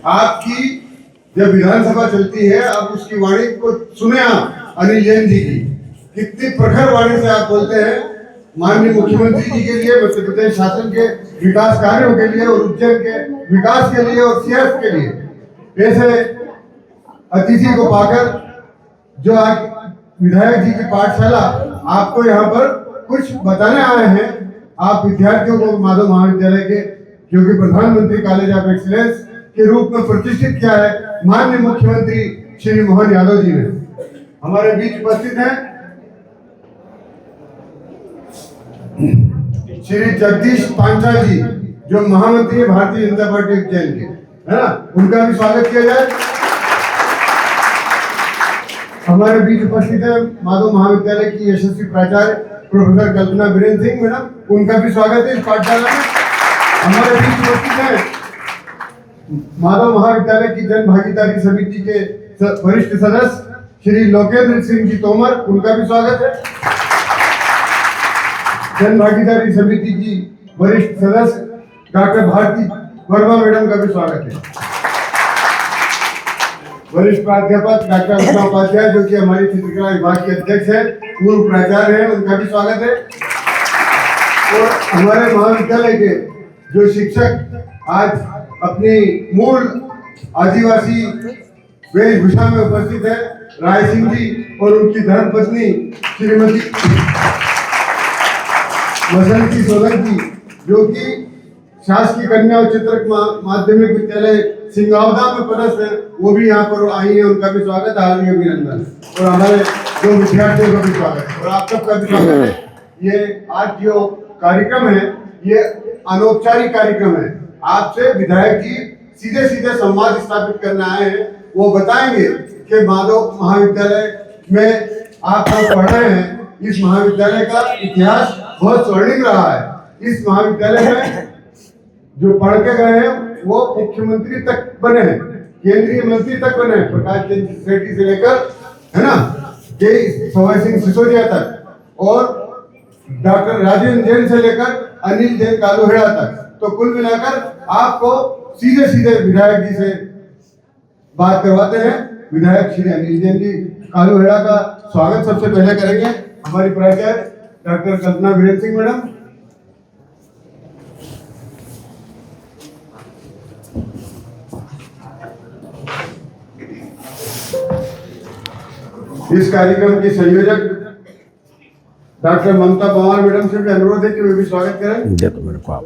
आपकी जब विधानसभा चलती है आप उसकी वाणी को सुने आप अनिल जैन जी की कितनी प्रखर वाणी से आप बोलते हैं माननीय मुख्यमंत्री जी के लिए, मध्य प्रदेश शासन के विकास कार्यों के लिए और उज्जैन के विकास के लिए और सियासत के लिए। ऐसे अतिथि को पाकर जो आज विधायक जी की पाठशाला आपको यहाँ पर कुछ बताने आए हैं, आप विद्यार्थियों को माधव महाविद्यालय के जो कि प्रधानमंत्री कॉलेज ऑफ एक्सीलेंस के रूप में प्रतिष्ठित किया है माननीय मुख्यमंत्री श्री मोहन यादव जी ने। हमारे बीच उपस्थित हैं श्री जगदीश पांचाल जी जो महामंत्री है भारतीय जनता पार्टी उज्जैन के, है ना, उनका भी स्वागत किया जाए। हमारे बीच उपस्थित है माधव महाविद्यालय की यशस्वी प्राचार्य प्रोफेसर कल्पना वीरेंद्र सिंह मैडम, उनका भी स्वागत है इस पाठशाला में। हमारे बीच उपस्थित है माधव महाविद्यालय की जन भागीदारी समिति के वरिष्ठ सदस्य श्री लोकेंद्र सिंह जी तोमर, उनका भी स्वागत है। जन भागीदारी समिति की वरिष्ठ सदस्य डॉक्टर भारती वर्मा मैडम का भी स्वागत है। वरिष्ठ प्राध्यापक डॉक्टर अनुपमा उपाध्याय जो कि हमारी चित्रकला विभाग के अध्यक्ष है, पूर्व प्राचार्य हैं, उनका भी स्वागत है। और हमारे महाविद्यालय के जो शिक्षक आज अपनी मूल आदिवासी वेशभूषा में उपस्थित है, राय सिंह जी और उनकी धर्मपत्नी श्रीमती वसंती सोलंकी जो कि शासकीय कन्या उच्चतर माध्यमिक विद्यालय सिंगावदा में पदस्थ है, वो भी यहाँ पर आई है, उनका भी स्वागत है, हार्दिक अभिनंदन। और हमारे जो विद्यार्थियों का भी स्वागत है और आप सबका भी स्वागत है। ये आज जो कार्यक्रम है ये अनौपचारिक कार्यक्रम है, आपसे विधायक जी सीधे सीधे संवाद स्थापित करने आए हैं। वो बताएंगे कि माधव महाविद्यालय में आप लोग पढ़ रहे हैं, इस महाविद्यालय का इतिहास बहुत स्वर्णिम रहा है। इस महाविद्यालय में जो पढ़ के गए हैं वो मुख्यमंत्री तक बने हैं, केंद्रीय मंत्री तक बने हैं, प्रकाश चंद्र सेठी से लेकर, है ना, के सवाई सिंह सिसोदिया तक, और डॉक्टर राजेंद्र जैन से लेकर अनिल जैन कालूहेड़ा तक। तो कुल मिलाकर आपको सीधे सीधे विधायक जी से बात करवाते हैं। विधायक श्री अनिल जैन जी कालूहेड़ा का स्वागत सबसे पहले करेंगे हमारी प्राचार्य डॉक्टर कल्पना वीरेंद्र सिंह मैडम। इस कार्यक्रम की संयोजक डॉक्टर ममता पवार मैडम से भी अनुरोध है कि वे भी स्वागत करें। देखो मेरे को आप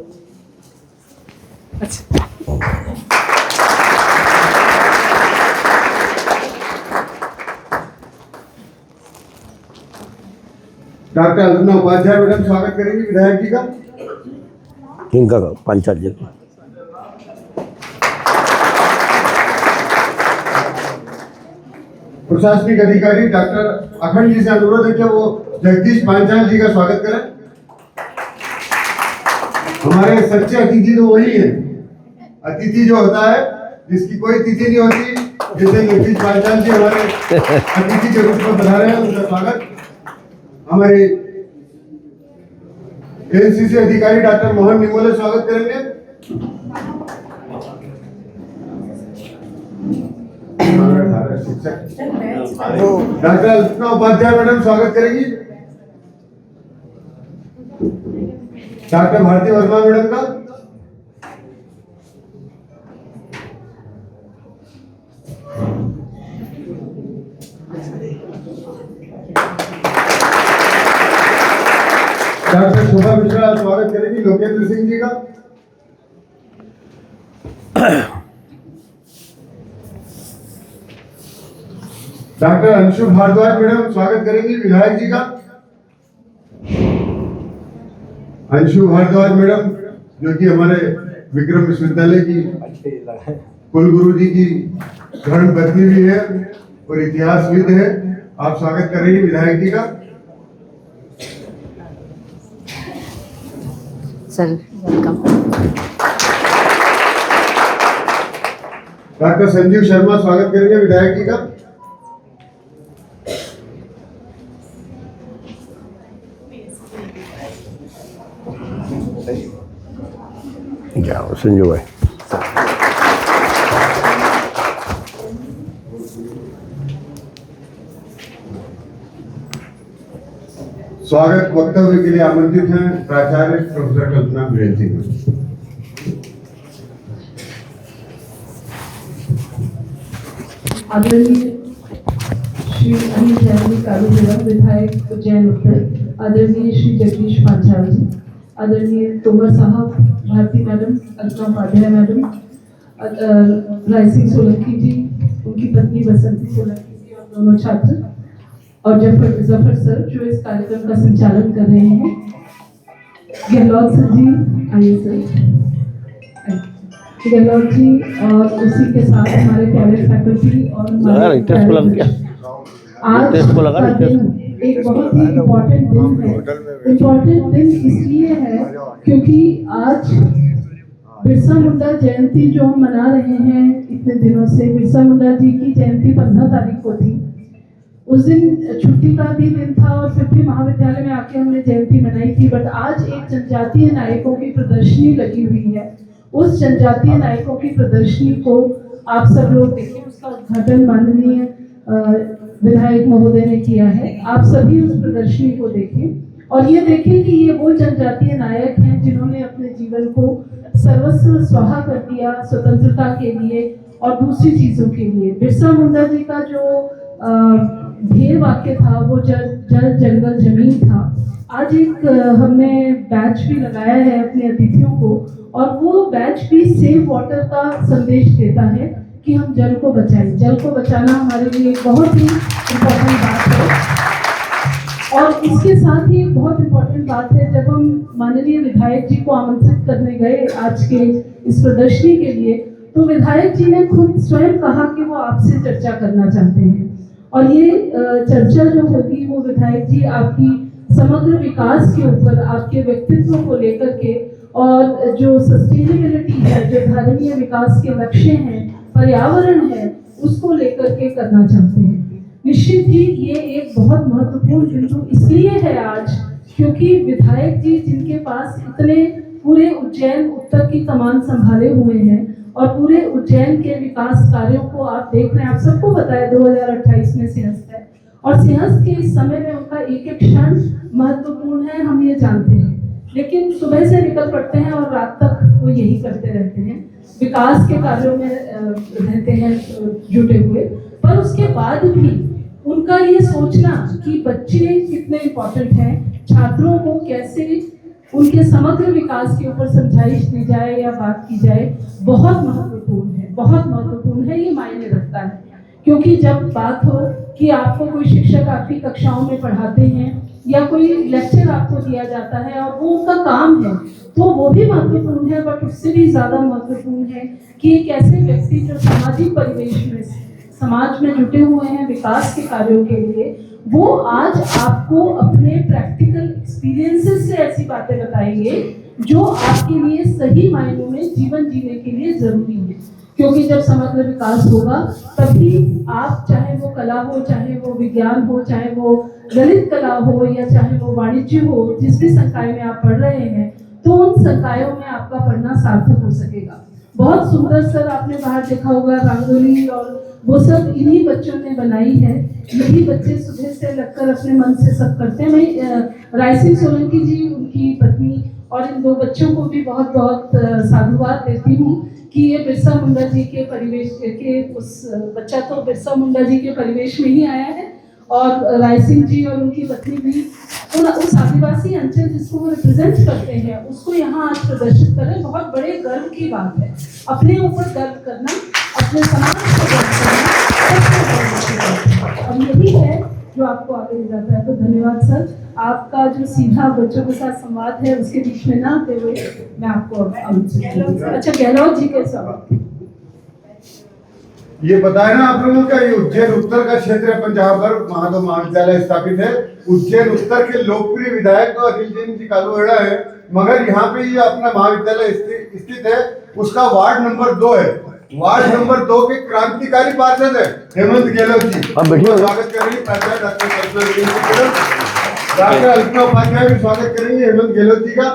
डॉक्टर अनुपमा उपाध्याय मैडम स्वागत करेंगे विधायक जी का। इनका पंचायत जी प्रशासनिक अधिकारी डॉक्टर अखंड जी से अनुरोध है कि वो जगदीश पांचाल जी का स्वागत करें। हमारे सच्चे अतिथि तो वही है, अतिथि जो होता है जिसकी कोई तिथि नहीं होती, जैसे जगदीश पांचाल जी हमारे अतिथि के रूप में पधारे हैं, उनका स्वागत। हमारे एनसीसी अधिकारी डॉक्टर मोहन निमोले स्वागत करेंगे। डॉक्टर अल्पना उपाध्याय मैडम स्वागत करेंगी। डॉक्टर भारती वर्मा मैडम का, डॉक्टर शोभा मिश्रा स्वागत करेंगी। लोकेंद्र सिंह जी का, डॉक्टर अंशु भारद्वाज मैडम स्वागत करेंगी विधायक जी का। अंशु भारद्वाज मैडम जो कि हमारे विक्रम विश्वविद्यालय की कुलगुरु जी की धर्म पत्नी भी है और इतिहासविद है, आप स्वागत करेंगे विधायक जी का। Sir welcome. Doctor Sanjeev Sharma स्वागत करेंगे विधायक जी का। जाओ संजू भाई। स्वागत वक्तव्य के लिए आमंत्रित हैं प्राचार्य प्रोफेसर कल्पना वीरेन सिंह। आदरणीय श्री अनिल जैन कालूपुरम विधायक उज्जैन उत्तर, आदरणीय श्री जगदीश पांचाल जी, आदरणीय तोमर साहब, भारती मैडम, अल्पना उपाध्याय मैडम, रायसिंह सोलंकी जी, उनकी पत्नी बसंती सोलंकी जी और दोनों छात्र, और जफर सर जो इस कार्यक्रम का संचालन कर रहे हैं, गहलोत सर जी, आइए सर, गहलोत जी, और उसी के साथ हमारे प्यारे फैकल्टी और हमारे आज का दिन एक बहुत ही इम्पोर्टेंट दिन है। इम्पोर्टेंट दिन इसलिए है क्योंकि आज बिरसा मुंडा जयंती जो हम मना रहे हैं इतने दिनों से, बिरसा मुंडा जी की जयंती 15 तारीख को थी। उस दिन छुट्टी का भी दिन था और फिर भी महाविद्यालय में आके हमने जयंती मनाई थी। बट आज एक जनजातीय नायकों की प्रदर्शनी लगी हुई है। उस जनजातीय नायकों की प्रदर्शनी को आप सब लोग देखिए, उसका उद्घाटन माननीय विधायक महोदय ने किया है। आप सभी उस प्रदर्शनी को देखें और ये देखें कि ये वो जनजातीय नायक हैं जिन्होंने अपने जीवन को सर्वस्व स्वाहा कर दिया स्वतंत्रता के लिए और दूसरी चीजों के लिए। बिरसा मुंडा जी का जो ध्येय वाक्य था वो जल जंगल जमीन था। आज एक हमने बैच भी लगाया है अपने अतिथियों को और वो बैच भी सेव वाटर का संदेश देता है कि हम जल को बचाएं। जल को बचाना हमारे लिए एक बहुत ही इम्पोर्टेंट बात है। और इसके साथ ही एक बहुत इम्पोर्टेंट बात है, जब हम माननीय विधायक जी को आमंत्रित करने गए आज के इस प्रदर्शनी के लिए, तो विधायक जी ने खुद स्वयं कहा कि वो आपसे चर्चा करना चाहते हैं। और ये चर्चा जो होगी वो विधायक जी आपकी समग्र विकास के ऊपर, आपके व्यक्तित्व को लेकर के, और जो सस्टेनेबिलिटी है, जो धारणीय विकास के लक्ष्य हैं, पर्यावरण है, उसको लेकर के करना चाहते हैं। निश्चित ही ये एक बहुत महत्वपूर्ण बिंदु इसलिए है आज क्योंकि विधायक जी जिनके पास इतने पूरे उज्जैन उत्तर की कमान संभाले हुए हैं और पूरे उज्जैन के विकास कार्यों को आप देख रहे हैं। आप सबको पता है 2028 में सिंहस्थ है और सिंहस्थ के इस समय में उनका एक एक क्षण महत्वपूर्ण है, हम ये जानते हैं। लेकिन सुबह से निकल पड़ते हैं और रात तक वो यही करते रहते हैं, विकास के कार्यों में रहते हैं जुटे हुए। पर उसके बाद भी उनका ये सोचना कि बच्चे कितने इम्पोर्टेंट हैं, छात्रों को कैसे उनके समग्र विकास के ऊपर समझाइश दी जाए या बात की जाए, बहुत महत्वपूर्ण है, बहुत महत्वपूर्ण है। ये मायने रखता है क्योंकि जब बात हो कि आपको कोई शिक्षक आपकी कक्षाओं में पढ़ाते हैं या कोई लेक्चर आपको दिया जाता है और वो उनका काम है, तो वो भी महत्वपूर्ण है। बट उससे भी ज़्यादा महत्वपूर्ण है कि एक ऐसे व्यक्ति जो सामाजिक परिवेश में, समाज में जुटे हुए हैं विकास के कार्यों के लिए, वो आज आपको अपने प्रैक्टिकल एक्सपीरियंसेस से ऐसी बातें बताएंगे जो आपके लिए सही मायनों में जीवन जीने के लिए जरूरी है। क्योंकि जब समग्र विकास होगा तभी आप, चाहे वो कला हो, चाहे वो विज्ञान हो, चाहे वो ललित कला हो या चाहे वो वाणिज्य हो, जिस भी संकाय में आप पढ़ रहे हैं, तो उन संकायों में आपका पढ़ना सार्थक हो सकेगा। बहुत सुंदर सर आपने बाहर देखा होगा रंगोली, और वो सब इन्हीं बच्चों ने बनाई है। यही बच्चे सुबह से लगकर अपने मन से सब करते हैं। मैं रायसिंह सोलंकी जी, उनकी पत्नी और इन दो बच्चों को भी बहुत बहुत साधुवाद देती हूँ कि ये बिरसा मुंडा जी के परिवेश के, उस बच्चा तो बिरसा मुंडा जी के परिवेश में ही आया है और रायसिंह जी और उनकी पत्नी भी उस आदिवासी अंचल जिसको वो रिप्रेजेंट करते हैं उसको यहाँ आज प्रदर्शित करें। बहुत बड़े गर्व की बात है, अपने ऊपर गर्व करना, अपने समाज को गर्व करना, और यही है जो आपको आगे ले जाता है। तो धन्यवाद सर, आपका जो सीधा बच्चों के साथ संवाद है उसके बीच में ना आते हुए मैं आपको अच्छा गहलोत जी के सवाल ये बताया ना आप लोगों का, ये उज्जैन उत्तर का क्षेत्र है, पंजाब भर महादेव महाविद्यालय स्थापित है। उज्जैन उत्तर के लोकप्रिय विधायक तो अनिल जैन जी कालूहेड़ा है, मगर यहाँ पे ये अपना महाविद्यालय स्थित है, उसका वार्ड नंबर 2 है। वार्ड नंबर 2 के क्रांतिकारी पार्षद है हेमंत गहलोत जी। स्वागत करेंगे प्राचार्य डॉक्टर अल्पना उपाध्याय भी स्वागत करेंगे हेमंत गहलोत जी का।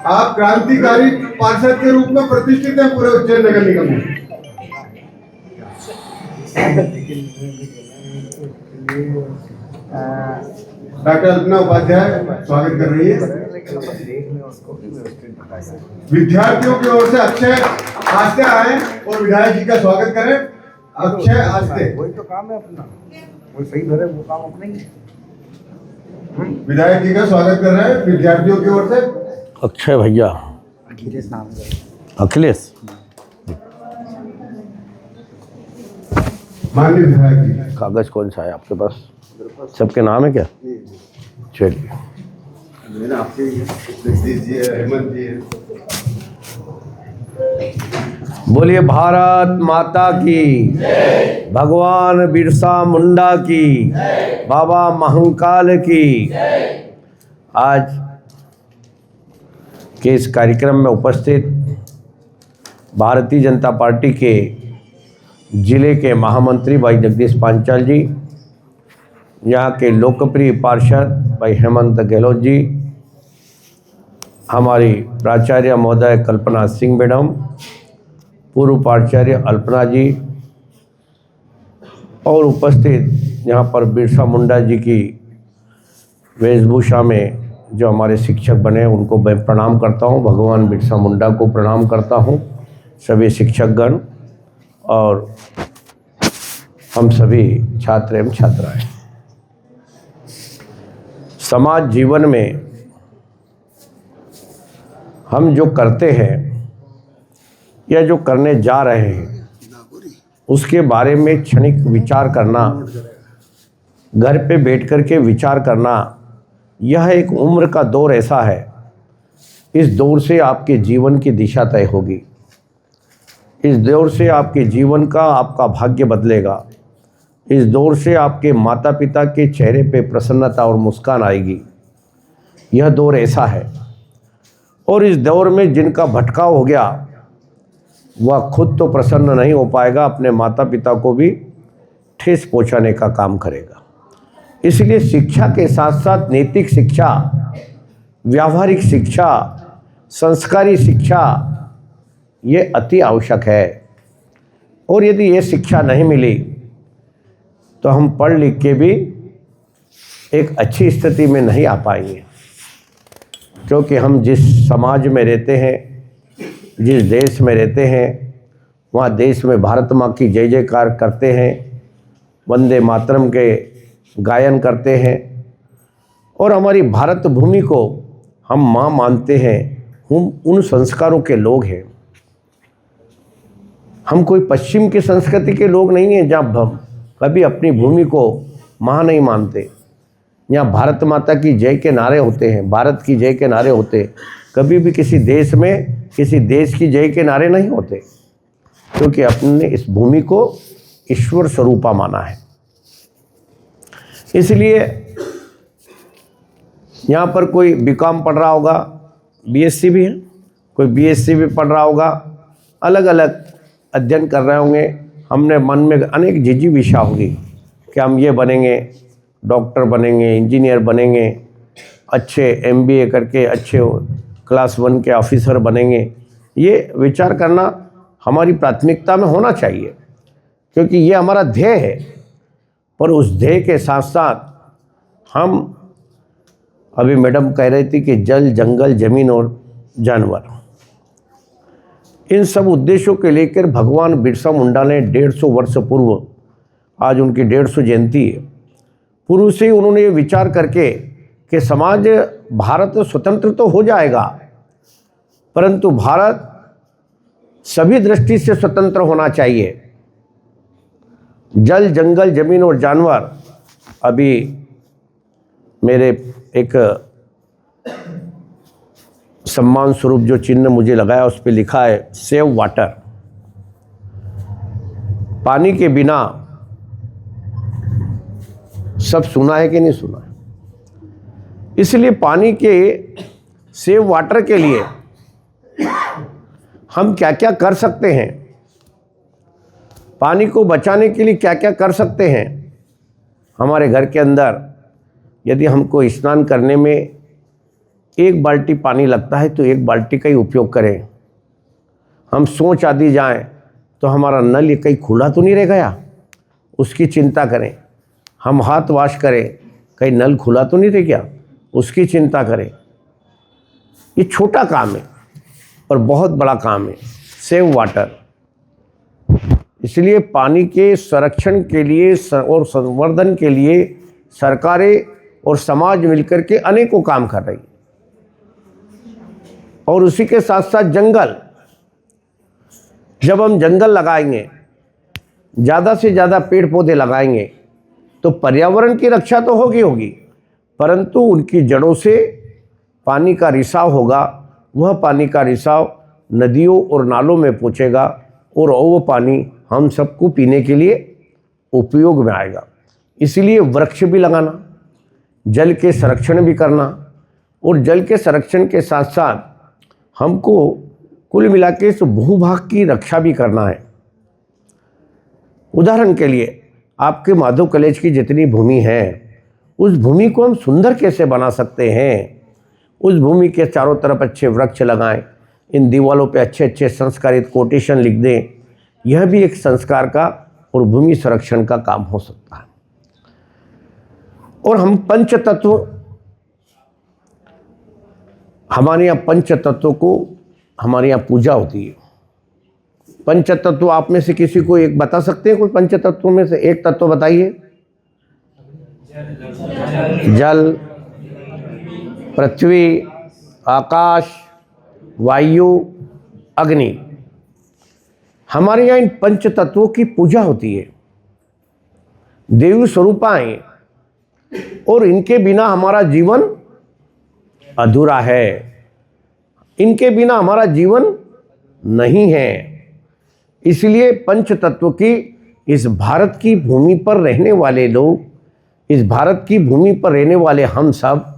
आप क्रांतिकारी पार्षद के रूप में प्रतिष्ठित हैं पूरे उज्जैन नगर निगम में। डॉक्टर अल्पना उपाध्याय स्वागत कर रही है। विद्यार्थियों की ओर से अक्षय आस्ते आए और विधायक जी का स्वागत करें। अक्षय आस्ते, वही तो काम है अपना, वो सही धरे वो काम अपना ही है। विधायक जी का स्वागत कर रहे हैं विद्यार्थियों की ओर से। अक्षय भैया, अखिलेश नाम है। अखिलेश, माननीय विधायक जी, कागज कौन सा है आपके पास? सबके नाम है क्या? चलिए, मेरा आपसे जगदीश जी है, हेमंत जी है। बोलिए भारत माता की, भगवान बिरसा मुंडा की, बाबा महंकाल की। आज के इस कार्यक्रम में उपस्थित भारतीय जनता पार्टी के जिले के महामंत्री भाई जगदीश पांचाल जी, यहाँ के लोकप्रिय पार्षद भाई हेमंत गहलोत जी, हमारी प्राचार्य महोदय कल्पना सिंह मैडम, पूर्व प्राचार्य अल्पना जी, और उपस्थित यहाँ पर बिरसा मुंडा जी की वेशभूषा में जो हमारे शिक्षक बने उनको मैं प्रणाम करता हूँ। भगवान बिरसा मुंडा को प्रणाम करता हूँ, सभी शिक्षकगण और हम सभी छात्र एवं छात्राएं। समाज जीवन में हम जो करते हैं या जो करने जा रहे हैं उसके बारे में क्षणिक विचार करना, घर पे बैठ कर के विचार करना, यह एक उम्र का दौर ऐसा है, इस दौर से आपके जीवन की दिशा तय होगी। इस दौर से आपके जीवन का आपका भाग्य बदलेगा। इस दौर से आपके माता पिता के चेहरे पे प्रसन्नता और मुस्कान आएगी। यह दौर ऐसा है, और इस दौर में जिनका भटकाव हो गया वह खुद तो प्रसन्न नहीं हो पाएगा, अपने माता पिता को भी ठेस पहुंचाने का काम करेगा। इसलिए शिक्षा के साथ साथ नैतिक शिक्षा, व्यावहारिक शिक्षा, संस्कारी शिक्षा ये अति आवश्यक है। और यदि ये शिक्षा नहीं मिली तो हम पढ़ लिख के भी एक अच्छी स्थिति में नहीं आ पाएंगे, क्योंकि हम जिस समाज में रहते हैं, जिस देश में रहते हैं, वहाँ देश में भारत माँ की जय जयकार करते हैं, वंदे मातरम के गायन करते हैं और हमारी भारत भूमि को हम माँ मानते हैं। हम उन संस्कारों के लोग हैं। हम कोई पश्चिम की संस्कृति के लोग नहीं हैं जहाँ हम कभी अपनी भूमि को माँ नहीं मानते। यहाँ भारत माता की जय के नारे होते हैं, भारत की जय के नारे होते हैं। कभी भी किसी देश में किसी देश की जय के नारे नहीं होते, क्योंकि अपने इस भूमि को ईश्वर स्वरूपा माना है। इसलिए यहाँ पर कोई बीकॉम पढ़ रहा होगा, बीएससी भी है, कोई बीएससी भी पढ़ रहा होगा, अलग अलग अध्ययन कर रहे होंगे। हमने मन में अनेक जिज्ञासा होगी कि हम ये बनेंगे, डॉक्टर बनेंगे, इंजीनियर बनेंगे, अच्छे एमबीए करके अच्छे क्लास 1 के ऑफिसर बनेंगे। ये विचार करना हमारी प्राथमिकता में होना चाहिए, क्योंकि ये हमारा ध्येय है। पर उस ध्येय के साथ साथ हम, अभी मैडम कह रही थी कि जल, जंगल, जमीन और जानवर, इन सब उद्देश्यों के लेकर भगवान बिरसा मुंडा ने 150 वर्ष पूर्व, आज उनकी 150 जयंती है, पूर्व से ही उन्होंने ये विचार करके कि समाज, भारत स्वतंत्र तो हो जाएगा, परंतु भारत सभी दृष्टि से स्वतंत्र होना चाहिए। जल, जंगल, जमीन और जानवर, अभी मेरे एक सम्मान स्वरूप जो चिन्ह मुझे लगाया उस पर लिखा है सेव वाटर। पानी के बिना सब सुना है कि नहीं सुना है? इसलिए पानी के सेव वाटर के लिए हम क्या क्या कर सकते हैं, पानी को बचाने के लिए क्या क्या कर सकते हैं। हमारे घर के अंदर यदि हमको स्नान करने में 1 बाल्टी पानी लगता है तो 1 बाल्टी का ही उपयोग करें। हम सोच आदि जाएं तो हमारा नल ये कहीं खुला तो नहीं रह गया, उसकी चिंता करें। हम हाथ वॉश करें कहीं नल खुला तो नहीं थे क्या, उसकी चिंता करें। ये छोटा काम है और बहुत बड़ा काम है, सेव वाटर। इसलिए पानी के संरक्षण के लिए और संवर्धन के लिए सरकारें और समाज मिलकर के अनेकों काम कर रही है। और उसी के साथ साथ जंगल, जब हम जंगल लगाएंगे, ज़्यादा से ज़्यादा पेड़ पौधे लगाएंगे तो पर्यावरण की रक्षा तो होगी, परंतु उनकी जड़ों से पानी का रिसाव होगा। वह पानी का रिसाव नदियों और नालों में पहुँचेगा और वो पानी हम सबको पीने के लिए उपयोग में आएगा। इसलिए वृक्ष भी लगाना, जल के संरक्षण भी करना, और जल के संरक्षण के साथ साथ हमको कुल मिला के इस भूभाग की रक्षा भी करना है। उदाहरण के लिए आपके माधव कॉलेज की जितनी भूमि है, उस भूमि को हम सुंदर कैसे बना सकते हैं। उस भूमि के चारों तरफ अच्छे वृक्ष लगाएं, इन दीवालों पे अच्छे अच्छे संस्कारित कोटेशन लिख दें। यह भी एक संस्कार का और भूमि संरक्षण का काम हो सकता है। और हम पंच तत्व, हमारे यहाँ पंच तत्व को हमारे यहाँ पूजा होती है। पंच तत्व आप में से किसी को एक बता सकते हैं? कोई पंच तत्वों में से एक तत्व बताइए। जल, पृथ्वी, आकाश, वायु, अग्नि। हमारे यहाँ इन पंच तत्वों की पूजा होती है, देवी स्वरूपाएं, और इनके बिना हमारा जीवन अधूरा है, इनके बिना हमारा जीवन नहीं है। इसलिए पंच तत्व की इस भारत की भूमि पर रहने वाले लोग, इस भारत की भूमि पर रहने वाले हम सब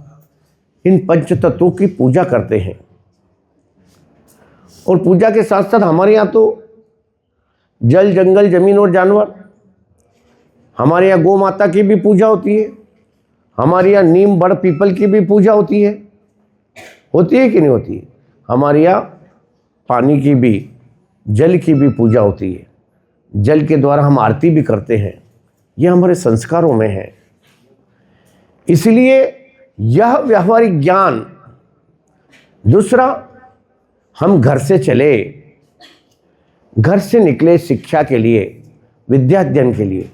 इन पंच तत्वों की पूजा करते हैं। और पूजा के साथ साथ हमारे यहाँ तो जल, जंगल, जमीन और जानवर, हमारे यहाँ गौ माता की भी पूजा होती है, हमारे यहाँ नीम, बड़, पीपल की भी पूजा होती है कि नहीं होती है? हमारे यहाँ पानी की भी, जल की भी पूजा होती है। जल के द्वारा हम आरती भी करते हैं। यह हमारे संस्कारों में है। इसलिए यह व्यवहारिक ज्ञान। दूसरा, हम घर से चले, घर से निकले शिक्षा के लिए, विद्याध्ययन के लिए।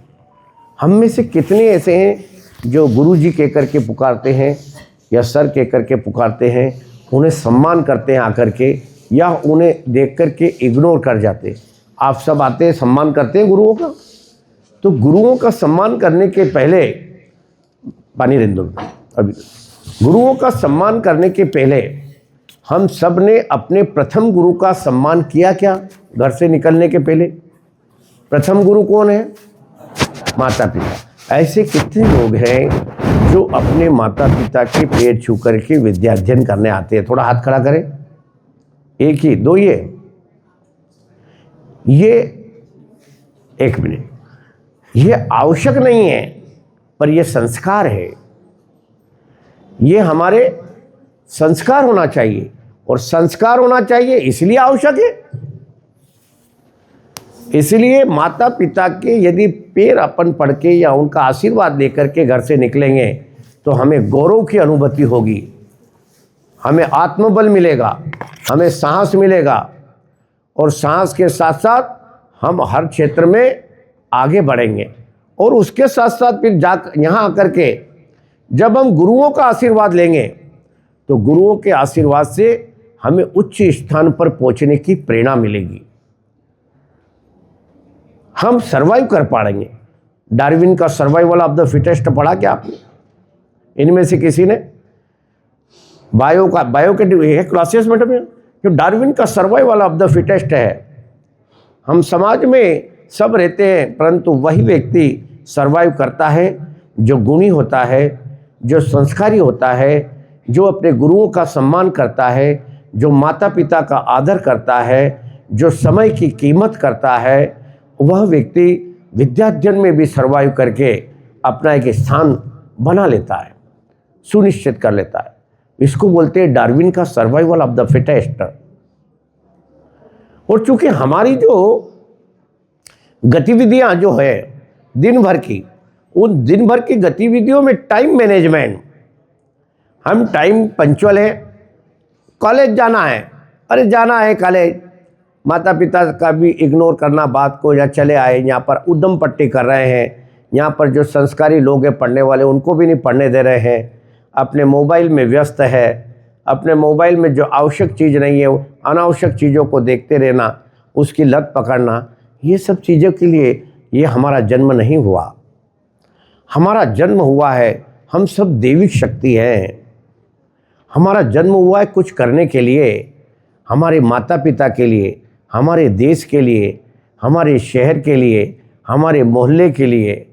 हम में से कितने ऐसे हैं जो गुरुजी कह करके पुकारते हैं या सर कह करके पुकारते हैं, उन्हें सम्मान करते हैं आकर के, या उन्हें देख करके इग्नोर कर जाते? आप सब आते हैं, सम्मान करते हैं गुरुओं का। तो गुरुओं का सम्मान करने के पहले, पानी रेंदो अभी, गुरुओं का सम्मान करने के पहले हम सब ने अपने प्रथम गुरु का सम्मान किया क्या? घर से निकलने के पहले प्रथम गुरु कौन है? माता पिता। ऐसे कितने लोग हैं जो अपने माता पिता के पैर छू करके विद्याध्ययन करने आते हैं? थोड़ा हाथ खड़ा करें। एक ही, दो, ये एक मिनट, ये आवश्यक नहीं है, पर यह संस्कार है। ये हमारे संस्कार होना चाहिए, और संस्कार होना चाहिए इसलिए आवश्यक है। इसलिए माता पिता के यदि पैर अपन पढ़ के या उनका आशीर्वाद लेकर के घर से निकलेंगे तो हमें गौरव की अनुभूति होगी, हमें आत्मबल मिलेगा, हमें साहस मिलेगा, और साहस के साथ साथ हम हर क्षेत्र में आगे बढ़ेंगे। और उसके साथ साथ फिर यहाँ आकर के जब हम गुरुओं का आशीर्वाद लेंगे तो गुरुओं के आशीर्वाद से हमें उच्च स्थान पर पहुंचने की प्रेरणा मिलेगी, हम सर्वाइव कर पाएंगे। डार्विन का सर्वाइवल ऑफ द फिटेस्ट पढ़ा क्या आपने? इनमें से किसी ने? बायो के क्लासेस में जो डार्विन का सर्वाइवल ऑफ द फिटेस्ट है। हम समाज में सब रहते हैं, परंतु वही व्यक्ति सर्वाइव करता है जो गुणी होता है, जो संस्कारी होता है, जो अपने गुरुओं का सम्मान करता है, जो माता पिता का आदर करता है, जो समय की कीमत करता है। वह व्यक्ति विद्याध्ययन में भी सर्वाइव करके अपना एक स्थान बना लेता है, सुनिश्चित कर लेता है। इसको बोलते हैं डार्विन का सर्वाइवल ऑफ द फिटेस्ट। और चूंकि हमारी जो गतिविधियां जो है दिन भर की, उन दिन भर की गतिविधियों में टाइम मैनेजमेंट, हम टाइम पंचुअल है, कॉलेज जाना है, अरे जाना है कॉलेज, माता पिता का भी इग्नोर करना बात को, या चले आए, यहाँ पर उद्यम पट्टी कर रहे हैं, यहाँ पर जो संस्कारी लोग हैं पढ़ने वाले उनको भी नहीं पढ़ने दे रहे हैं, अपने मोबाइल में व्यस्त है, अपने मोबाइल में जो आवश्यक चीज़ नहीं है वो अनावश्यक चीज़ों को देखते रहना, उसकी लत पकड़ना, ये सब चीज़ों के लिए ये हमारा जन्म नहीं हुआ। हमारा जन्म हुआ है, हम सब दैविक शक्ति हैं, हमारा जन्म हुआ है कुछ करने के लिए, हमारे माता पिता के लिए, हमारे देश के लिए, हमारे शहर के लिए, हमारे मोहल्ले के लिए।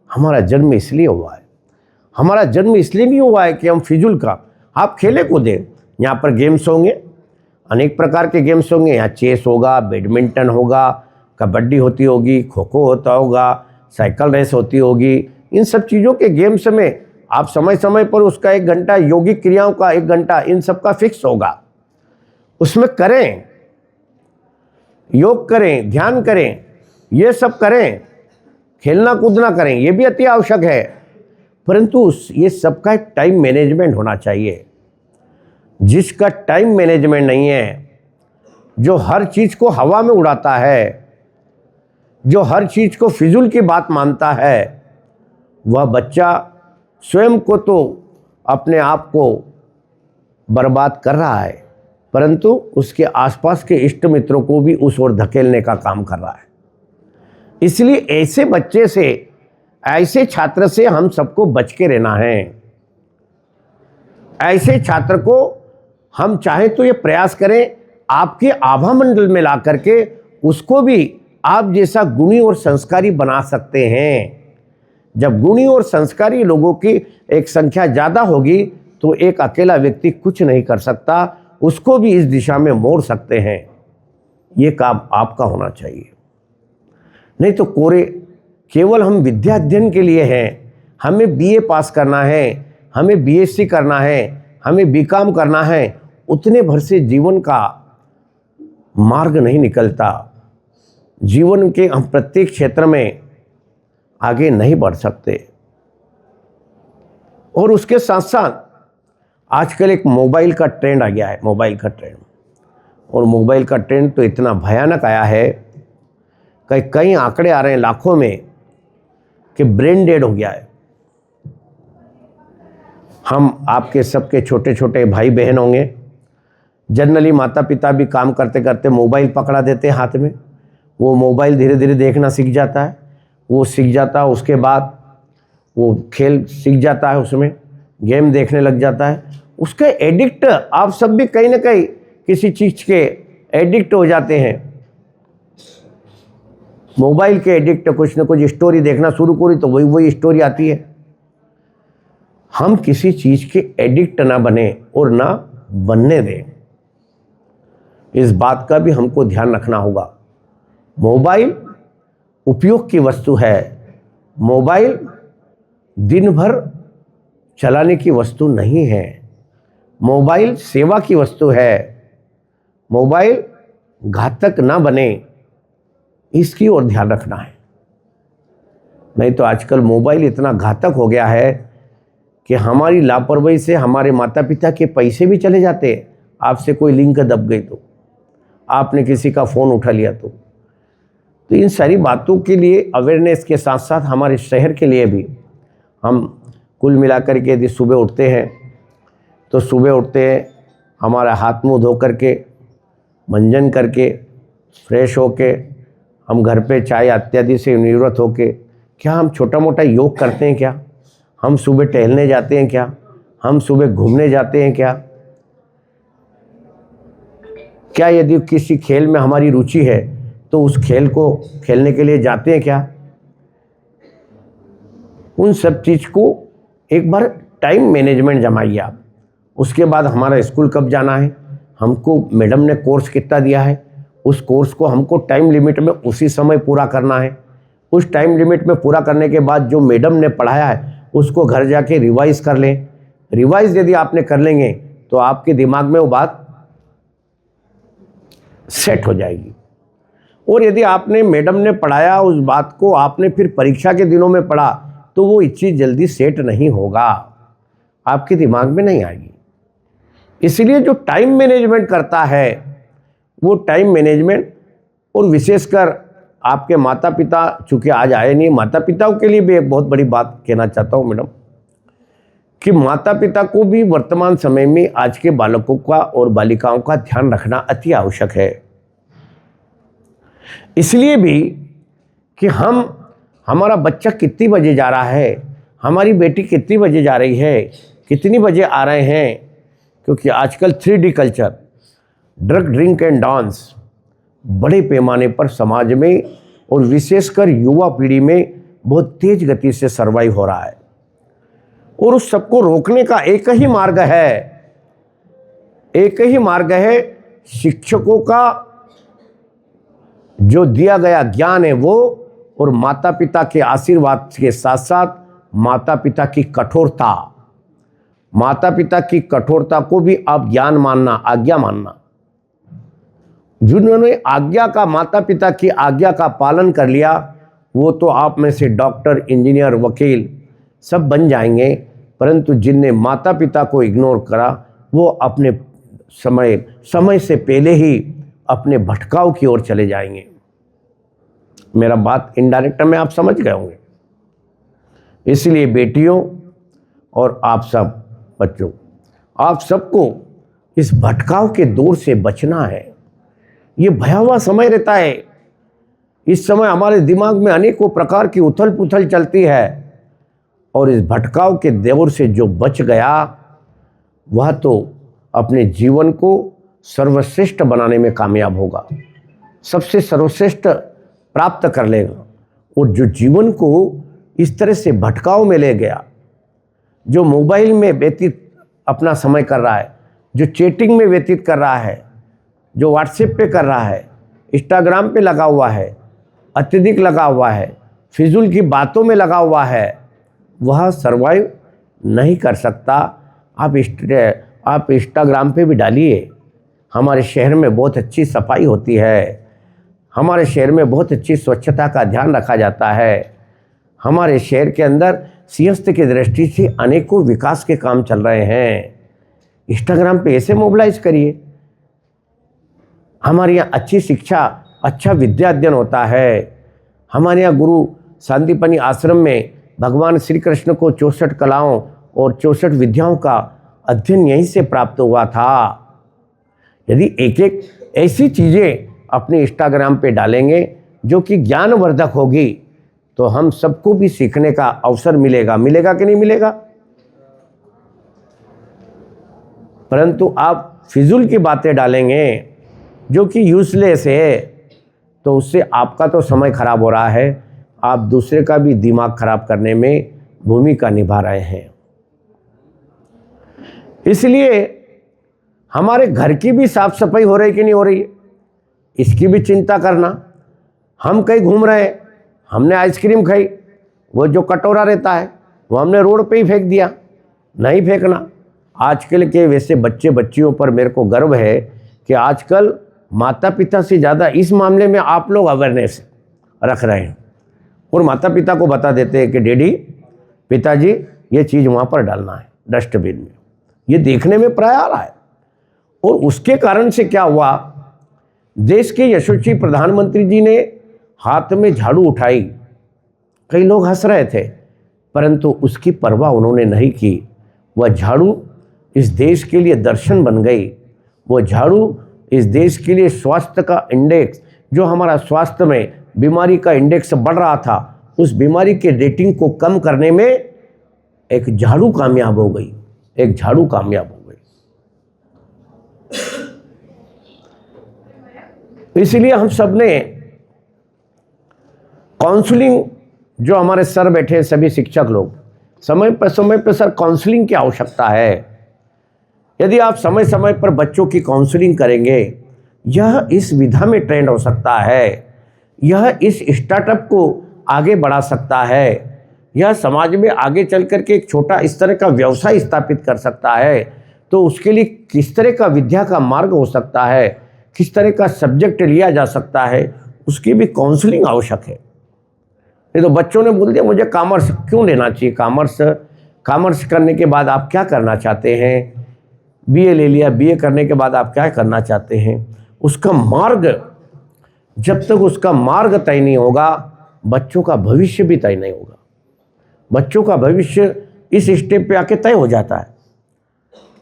हमारा जन्म इसलिए हुआ है। हमारा जन्म इसलिए नहीं हुआ है कि हम फिजूल का, आप खेले कूदें, यहाँ पर गेम्स होंगे, अनेक प्रकार के गेम्स होंगे, यहाँ चेस होगा, बैडमिंटन होगा, कबड्डी होती होगी, खो खो होता होगा, साइकिल रेस होती होगी। इन सब चीज़ों के गेम्स में आप समय समय पर उसका 1 घंटा, योगिक क्रियाओं का 1 घंटा, इन सब का फिक्स होगा, उसमें करें, योग करें, ध्यान करें, ये सब करें, खेलना कूदना करें, ये भी अति आवश्यक है, परंतु ये सबका एक टाइम मैनेजमेंट होना चाहिए। जिसका टाइम मैनेजमेंट नहीं है, जो हर चीज़ को हवा में उड़ाता है, जो हर चीज़ को फिजूल की बात मानता है, वह बच्चा स्वयं को तो अपने आप को बर्बाद कर रहा है, परंतु उसके आसपास के इष्ट मित्रों को भी उस ओर धकेलने का काम कर रहा है। इसलिए ऐसे बच्चे से, ऐसे छात्र से हम सबको बच के रहना है। ऐसे छात्र को हम चाहे तो ये प्रयास करें, आपके आभा मंडल में ला करके उसको भी आप जैसा गुणी और संस्कारी बना सकते हैं। जब गुणी और संस्कारी लोगों की एक संख्या ज़्यादा होगी तो एक अकेला व्यक्ति कुछ नहीं कर सकता, उसको भी इस दिशा में मोड़ सकते हैं। ये काम आपका होना चाहिए। नहीं तो केवल हम विद्या अध्ययन के लिए हैं, हमें बीए पास करना है, हमें बीएससी करना है, हमें बीकॉम करना है, उतने भर से जीवन का मार्ग नहीं निकलता। जीवन के हम प्रत्येक क्षेत्र में आगे नहीं बढ़ सकते। और उसके साथ साथ आजकल एक मोबाइल का ट्रेंड आ गया है, मोबाइल का ट्रेंड, और मोबाइल का ट्रेंड तो इतना भयानक आया है, कई आंकड़े आ रहे हैं लाखों में कि ब्रेन डेड हो गया है। हम आपके सबके छोटे छोटे भाई बहन होंगे, जनरली माता पिता भी काम करते करते मोबाइल पकड़ा देते हैं हाथ में, वो मोबाइल धीरे धीरे देखना सीख जाता है, वो सीख जाता है, उसके बाद वो खेल सीख जाता है, उसमें गेम देखने लग जाता है, उसके एडिक्ट आप सब भी कहीं ना कहीं किसी चीज़ के एडिक्ट हो जाते हैं। मोबाइल के एडिक्ट, कुछ ना कुछ स्टोरी देखना शुरू करी तो वही स्टोरी आती है। हम किसी चीज़ के एडिक्ट ना बने और ना बनने दें, इस बात का भी हमको ध्यान रखना होगा। मोबाइल उपयोग की वस्तु है, मोबाइल दिन भर चलाने की वस्तु नहीं है, मोबाइल सेवा की वस्तु है। मोबाइल घातक ना बने, इसकी ओर ध्यान रखना है। नहीं तो आजकल मोबाइल इतना घातक हो गया है कि हमारी लापरवाही से हमारे माता पिता के पैसे भी चले जाते हैं। आपसे कोई लिंक दब गई तो, आपने किसी का फ़ोन उठा लिया तो इन सारी बातों के लिए अवेयरनेस के साथ साथ हमारे शहर के लिए भी हम कुल मिलाकर के यदि सुबह उठते हैं तो सुबह उठते हैं हमारा हाथ मुंह धो करके, मंजन करके, फ्रेश होके हम घर पे चाय इत्यादि से निवृत्त होके, क्या हम छोटा मोटा योग करते हैं? क्या हम सुबह टहलने जाते हैं? क्या हम सुबह घूमने जाते हैं? क्या यदि किसी खेल में हमारी रुचि है तो उस खेल को खेलने के लिए जाते हैं? क्या उन सब चीज़ को एक बार टाइम मैनेजमेंट जमाइए आप। उसके बाद हमारा स्कूल कब जाना है, हमको मैडम ने कोर्स कितना दिया है, उस कोर्स को हमको टाइम लिमिट में उसी समय पूरा करना है। उस टाइम लिमिट में पूरा करने के बाद जो मैडम ने पढ़ाया है उसको घर जाके रिवाइज़ कर लें। रिवाइज़ यदि आपने कर लेंगे तो आपके दिमाग में वो बात सेट हो जाएगी। और यदि आपने मैडम ने पढ़ाया उस बात को आपने फिर परीक्षा के दिनों में पढ़ा तो वो इतनी जल्दी सेट नहीं होगा, आपके दिमाग में नहीं आएगी। इसलिए जो टाइम मैनेजमेंट करता है वो टाइम मैनेजमेंट, और विशेषकर आपके माता पिता, चूँकि आज आए नहीं, माता पिताओं के लिए भी एक बहुत बड़ी बात कहना चाहता हूँ मैडम, कि माता पिता को भी वर्तमान समय में आज के बालकों का और बालिकाओं का ध्यान रखना अति आवश्यक है। इसलिए भी कि हमारा बच्चा कितनी बजे जा रहा है, हमारी बेटी कितनी बजे जा रही है, कितनी बजे आ रहे हैं, क्योंकि आजकल 3D culture, drug, drink and dance बड़े पैमाने पर समाज में और विशेषकर युवा पीढ़ी में बहुत तेज गति से सर्वाइव हो रहा है। और उस सबको रोकने का एक ही मार्ग है, शिक्षकों का जो दिया गया ज्ञान है वो, और माता पिता के आशीर्वाद के साथ साथ माता पिता की कठोरता को भी आप ज्ञान मानना, आज्ञा मानना। जिन्होंने माता पिता की आज्ञा का पालन कर लिया, वो तो आप में से डॉक्टर, इंजीनियर, वकील सब बन जाएंगे, परंतु जिनने माता पिता को इग्नोर करा वो अपने समय से पहले ही अपने भटकाव की ओर चले जाएंगे। मेरा बात इनडायरेक्ट में आप समझ गए होंगे। इसलिए बेटियों और आप सब बच्चों, आप सबको इस भटकाव के दौर से बचना है। ये भयावह समय रहता है। इस समय हमारे दिमाग में अनेकों प्रकार की उथल पुथल चलती है, और इस भटकाव के दौर से जो बच गया वह तो अपने जीवन को सर्वश्रेष्ठ बनाने में कामयाब होगा, सबसे सर्वश्रेष्ठ प्राप्त कर लेगा। और जो जीवन को इस तरह से भटकाव में ले गया, जो मोबाइल में व्यतीत अपना समय कर रहा है, जो चैटिंग में व्यतीत कर रहा है, जो व्हाट्सएप पे कर रहा है, इंस्टाग्राम पे लगा हुआ है, अत्यधिक लगा हुआ है, फिजूल की बातों में लगा हुआ है, वह सर्वाइव नहीं कर सकता। आप इंस्टाग्राम पे भी डालिए, हमारे शहर में बहुत अच्छी सफाई होती है, हमारे शहर में बहुत अच्छी स्वच्छता का ध्यान रखा जाता है, हमारे शहर के अंदर सिंहस्थ की दृष्टि से अनेकों विकास के काम चल रहे हैं। इंस्टाग्राम पे ऐसे मोबिलाइज करिए। हमारे यहाँ अच्छी शिक्षा, अच्छा विद्या अध्ययन होता है। हमारे यहाँ गुरु सांदीपनी आश्रम में भगवान श्री कृष्ण को 64 कलाओं और 64 विद्याओं का अध्ययन यहीं से प्राप्त हुआ था। यदि एक एक ऐसी चीज़ें अपने इंस्टाग्राम पे डालेंगे जो कि ज्ञानवर्धक होगी, तो हम सबको भी सीखने का अवसर मिलेगा कि नहीं मिलेगा। परंतु आप फिजूल की बातें डालेंगे जो कि यूजलेस है, तो उससे आपका तो समय खराब हो रहा है, आप दूसरे का भी दिमाग खराब करने में भूमिका निभा रहे हैं। इसलिए हमारे घर की भी साफ सफाई हो रही कि नहीं हो रही है, इसकी भी चिंता करना। हम कहीं घूम रहे हैं, हमने आइसक्रीम खाई, वो जो कटोरा रहता है वो हमने रोड पे ही फेंक दिया, नहीं फेंकना। आजकल के वैसे बच्चे बच्चियों पर मेरे को गर्व है कि आजकल माता पिता से ज़्यादा इस मामले में आप लोग अवेयरनेस रख रहे हैं, और माता पिता को बता देते हैं कि डैडी, पिताजी, ये चीज़ वहाँ पर डालना है डस्टबिन में। ये देखने में प्राय आ रहा है। और उसके कारण से क्या हुआ, देश के यशस्वी प्रधानमंत्री जी ने हाथ में झाड़ू उठाई, कई लोग हंस रहे थे, परंतु उसकी परवाह उन्होंने नहीं की। वह झाड़ू इस देश के लिए दर्शन बन गई। वो झाड़ू इस देश के लिए स्वास्थ्य का इंडेक्स, जो हमारा स्वास्थ्य में बीमारी का इंडेक्स बढ़ रहा था, उस बीमारी के रेटिंग को कम करने में एक झाड़ू कामयाब हो गई, एक झाड़ू कामयाब हो गई। इसलिए हम सब ने काउंसलिंग, जो हमारे सर बैठे हैं सभी शिक्षक लोग, समय पर सर काउंसलिंग की आवश्यकता है। यदि आप समय समय पर बच्चों की काउंसलिंग करेंगे, यह इस विधा में ट्रेंड हो सकता है, यह इस स्टार्टअप को आगे बढ़ा सकता है, यह समाज में आगे चल कर के एक छोटा इस तरह का व्यवसाय स्थापित कर सकता है। तो उसके लिए किस तरह का विद्या का मार्ग हो सकता है, किस तरह का सब्जेक्ट लिया जा सकता है, उसकी भी काउंसलिंग आवश्यक है। नहीं तो बच्चों ने बोल दिया मुझे कॉमर्स क्यों लेना चाहिए, कॉमर्स करने के बाद आप क्या करना चाहते हैं, बीए ले लिया, बीए करने के बाद आप क्या करना चाहते हैं। उसका मार्ग, जब तक उसका मार्ग तय नहीं होगा बच्चों का भविष्य भी तय नहीं होगा। बच्चों का भविष्य इस स्टेप पे आके तय हो जाता है।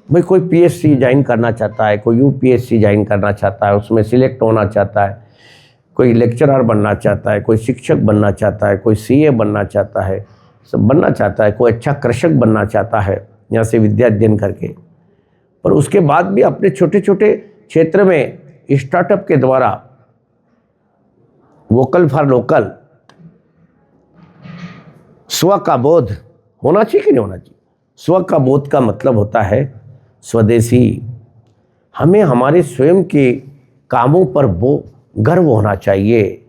भाई कोई पीएससी ज्वाइन करना चाहता है, कोई यूपीएससी ज्वाइन करना चाहता है, उसमें सिलेक्ट होना चाहता है, कोई लेक्चरर बनना चाहता है, कोई शिक्षक बनना चाहता है, कोई सीए बनना चाहता है, सब बनना चाहता है, कोई अच्छा कृषक बनना चाहता है यहाँ से विद्या अध्ययन करके। पर उसके बाद भी अपने छोटे छोटे क्षेत्र में स्टार्टअप के द्वारा वोकल फॉर लोकल, स्व का बोध होना चाहिए कि नहीं होना चाहिए। स्व का बोध का मतलब होता है स्वदेशी। हमें हमारे स्वयं के कामों पर वो गर्व होना चाहिए।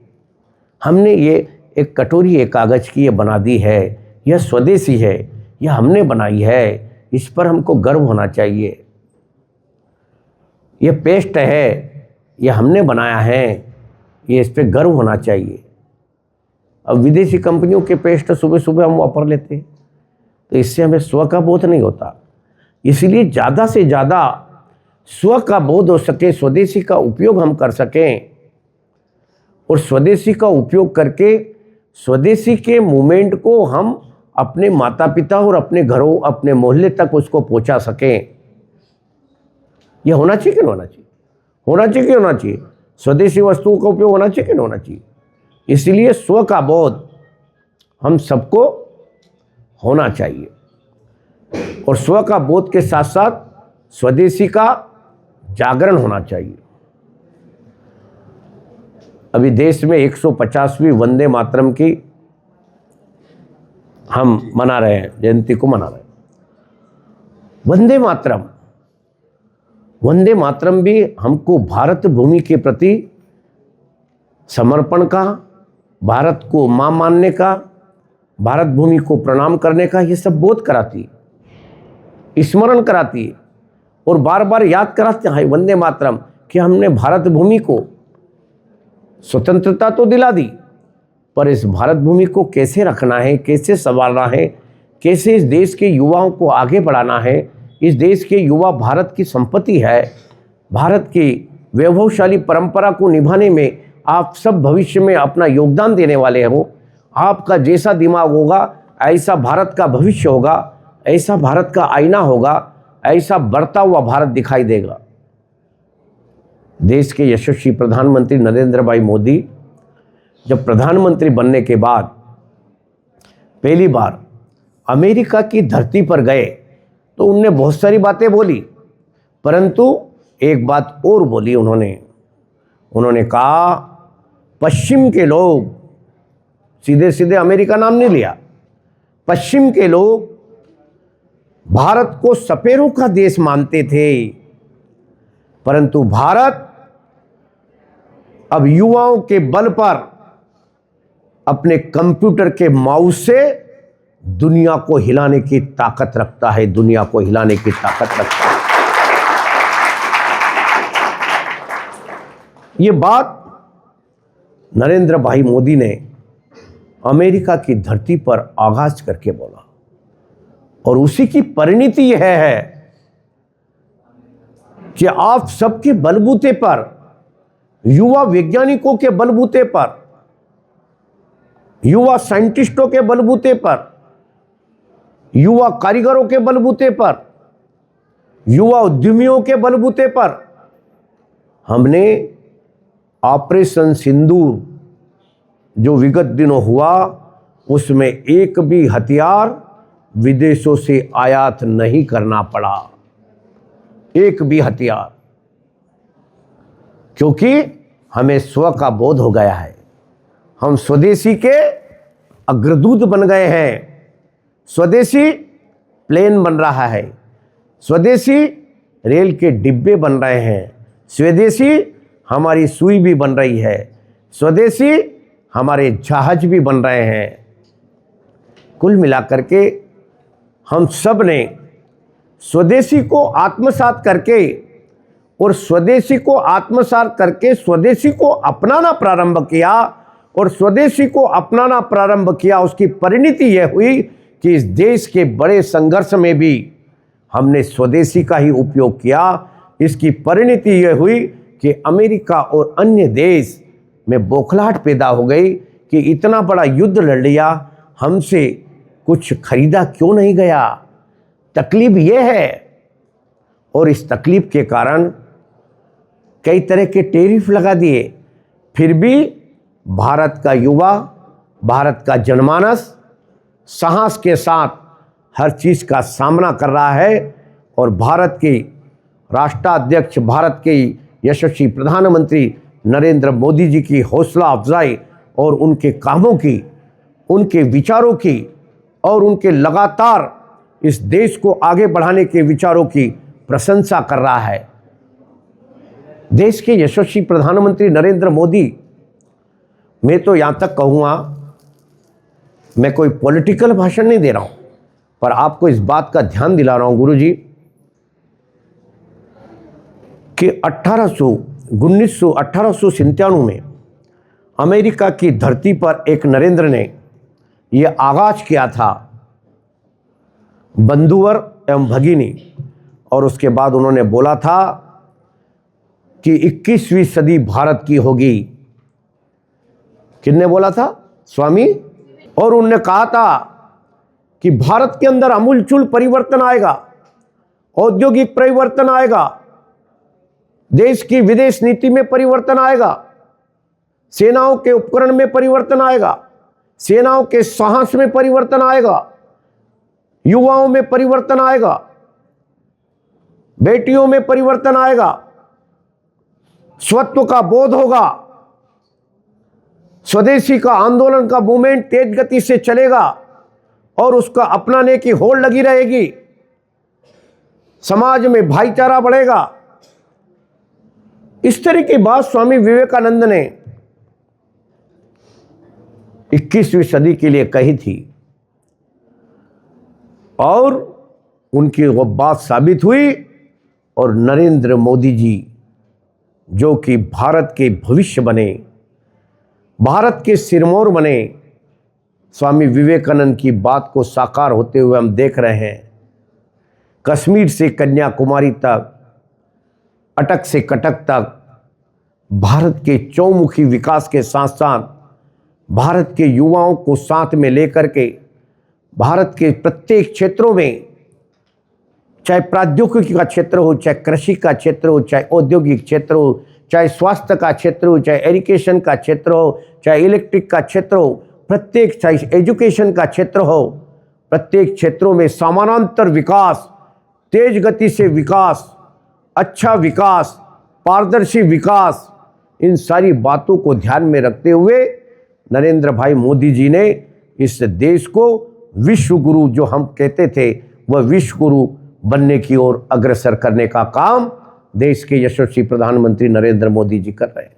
हमने ये एक कटोरी एक कागज़ की ये बना दी है, यह स्वदेशी है, यह हमने बनाई है, इस पर हमको गर्व होना चाहिए। ये पेस्ट है, ये हमने बनाया है, ये इस पर गर्व होना चाहिए। अब विदेशी कंपनियों के पेस्ट सुबह सुबह हम वापर लेते हैं, तो इससे हमें स्व का बोध नहीं होता। इसलिए ज़्यादा से ज़्यादा स्व का बोध हो सके, स्वदेशी का उपयोग हम कर सकें, और स्वदेशी का उपयोग करके स्वदेशी के मूवमेंट को हम अपने माता पिता और अपने घरों, अपने मोहल्ले तक उसको पहुंचा सकें। यह होना चाहिए कि नहीं होना चाहिए, होना चाहिए कि होना चाहिए। स्वदेशी वस्तुओं का उपयोग होना चाहिए कि नहीं होना चाहिए। इसलिए स्व का बोध हम सबको होना चाहिए, और स्व का बोध के साथ साथ स्वदेशी का जागरण होना चाहिए। अभी देश में 150वीं वंदे मातरम की हम मना रहे हैं, जयंती को मना रहे हैं। वंदे मातरम भी हमको भारत भूमि के प्रति समर्पण का, भारत को मां मानने का, भारत भूमि को प्रणाम करने का, ये सब बोध कराती, स्मरण कराती और बार बार याद कराते हैं वंदे मातरम कि हमने भारत भूमि को स्वतंत्रता तो दिला दी, पर इस भारत भूमि को कैसे रखना है, कैसे संभालना है, कैसे इस देश के युवाओं को आगे बढ़ाना है। इस देश के युवा भारत की संपत्ति है। भारत की वैभवशाली परंपरा को निभाने में आप सब भविष्य में अपना योगदान देने वाले हो। आपका जैसा दिमाग होगा ऐसा भारत का भविष्य होगा, ऐसा भारत का आईना होगा, ऐसा बढ़ता हुआ भारत दिखाई देगा। देश के यशस्वी प्रधानमंत्री नरेंद्र भाई मोदी जब प्रधानमंत्री बनने के बाद पहली बार अमेरिका की धरती पर गए तो उनने बहुत सारी बातें बोली, परंतु एक बात और बोली उन्होंने कहा पश्चिम के लोग, सीधे सीधे अमेरिका नाम नहीं लिया, पश्चिम के लोग भारत को सपेरों का देश मानते थे, परंतु भारत अब युवाओं के बल पर अपने कंप्यूटर के माउस से दुनिया को हिलाने की ताकत रखता है, दुनिया को हिलाने की ताकत रखता है। ये बात नरेंद्र भाई मोदी ने अमेरिका की धरती पर आगाज करके बोला, और उसी की परिणति यह है कि आप सबके बलबूते पर, युवा वैज्ञानिकों के बलबूते पर, युवा साइंटिस्टों के बलबूते पर, युवा कारीगरों के बलबूते पर, युवा उद्यमियों के बलबूते पर हमने ऑपरेशन सिंदूर जो विगत दिनों हुआ उसमें एक भी हथियार विदेशों से आयात नहीं करना पड़ा, एक भी हथियार, क्योंकि हमें स्व का बोध हो गया है। हम स्वदेशी के अग्रदूत बन गए हैं। स्वदेशी प्लेन बन रहा है, स्वदेशी रेल के डिब्बे बन रहे हैं, स्वदेशी हमारी सुई भी बन रही है, स्वदेशी हमारे जहाज भी बन रहे हैं। कुल मिलाकर के हम सब ने स्वदेशी को आत्मसात करके और स्वदेशी को आत्मसात करके स्वदेशी को अपनाना प्रारंभ किया और स्वदेशी को अपनाना प्रारंभ किया, उसकी परिणति यह हुई कि इस देश के बड़े संघर्ष में भी हमने स्वदेशी का ही उपयोग किया। इसकी परिणति यह हुई कि अमेरिका और अन्य देश में बौखलाहट पैदा हो गई कि इतना बड़ा युद्ध लड़ लिया, हमसे कुछ खरीदा क्यों नहीं गया। तकलीफ यह है, और इस तकलीफ के कारण कई तरह के टैरिफ लगा दिए। फिर भी भारत का युवा, भारत का जनमानस साहस के साथ हर चीज़ का सामना कर रहा है, और भारत के राष्ट्राध्यक्ष, भारत के यशस्वी प्रधानमंत्री नरेंद्र मोदी जी की हौसला अफजाई और उनके कामों की, उनके विचारों की और उनके लगातार इस देश को आगे बढ़ाने के विचारों की प्रशंसा कर रहा है। देश के यशस्वी प्रधानमंत्री नरेंद्र मोदी, मैं तो यहाँ तक कहूँगा, मैं कोई पॉलिटिकल भाषण नहीं दे रहा हूँ, पर आपको इस बात का ध्यान दिला रहा हूँ गुरुजी कि 1897 में अमेरिका की धरती पर एक नरेंद्र ने यह आगाज किया था बंधुवर एवं भगिनी, और उसके बाद उन्होंने बोला था कि 21वीं सदी भारत की होगी। किसने बोला था? स्वामी। और उन्होंने कहा था कि भारत के अंदर आमूलचूल परिवर्तन आएगा, औद्योगिक परिवर्तन आएगा, देश की विदेश नीति में परिवर्तन आएगा, सेनाओं के उपकरण में परिवर्तन आएगा, सेनाओं के साहस में परिवर्तन आएगा, युवाओं में परिवर्तन आएगा, बेटियों में परिवर्तन आएगा, स्वत्व का बोध होगा, स्वदेशी का आंदोलन का मूवमेंट तेज गति से चलेगा और उसका अपनाने की होड़ लगी रहेगी, समाज में भाईचारा बढ़ेगा। इस तरह की बात स्वामी विवेकानंद ने 21वीं सदी के लिए कही थी, और उनकी वो बात साबित हुई। और नरेंद्र मोदी जी, जो कि भारत के भविष्य बने, भारत के सिरमौर बने, स्वामी विवेकानंद की बात को साकार होते हुए हम देख रहे हैं। कश्मीर से कन्याकुमारी तक, अटक से कटक तक भारत के चौमुखी विकास के साथ साथ भारत के युवाओं को साथ में लेकर के भारत के प्रत्येक क्षेत्रों में, चाहे प्रौद्योगिकी का क्षेत्र हो, चाहे कृषि का क्षेत्र हो, चाहे औद्योगिक क्षेत्र हो, चाहे स्वास्थ्य का क्षेत्र हो, चाहे एजुकेशन का क्षेत्र हो, चाहे इलेक्ट्रिक का क्षेत्र हो, प्रत्येक, चाहे एजुकेशन का क्षेत्र हो, प्रत्येक क्षेत्रों में समानांतर विकास, तेज गति से विकास, अच्छा विकास, पारदर्शी विकास, इन सारी बातों को ध्यान में रखते हुए नरेंद्र भाई मोदी जी ने इस देश को विश्व गुरु, जो हम कहते थे, वह विश्व गुरु बनने की ओर अग्रसर करने का काम देश के यशस्वी प्रधानमंत्री नरेंद्र मोदी जी कर रहे हैं।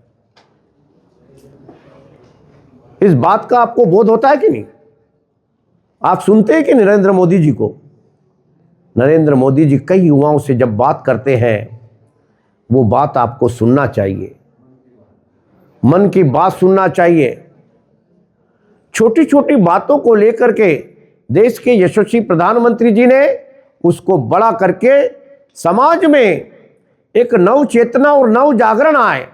इस बात का आपको बोध होता है कि नहीं? आप सुनते हैं कि नरेंद्र मोदी जी को? नरेंद्र मोदी जी कई युवाओं से जब बात करते हैं, वो बात आपको सुनना चाहिए, मन की बात सुनना चाहिए। छोटी छोटी बातों को लेकर के देश के यशस्वी प्रधानमंत्री जी ने उसको बड़ा करके समाज में एक नव चेतना और नव जागरण आए,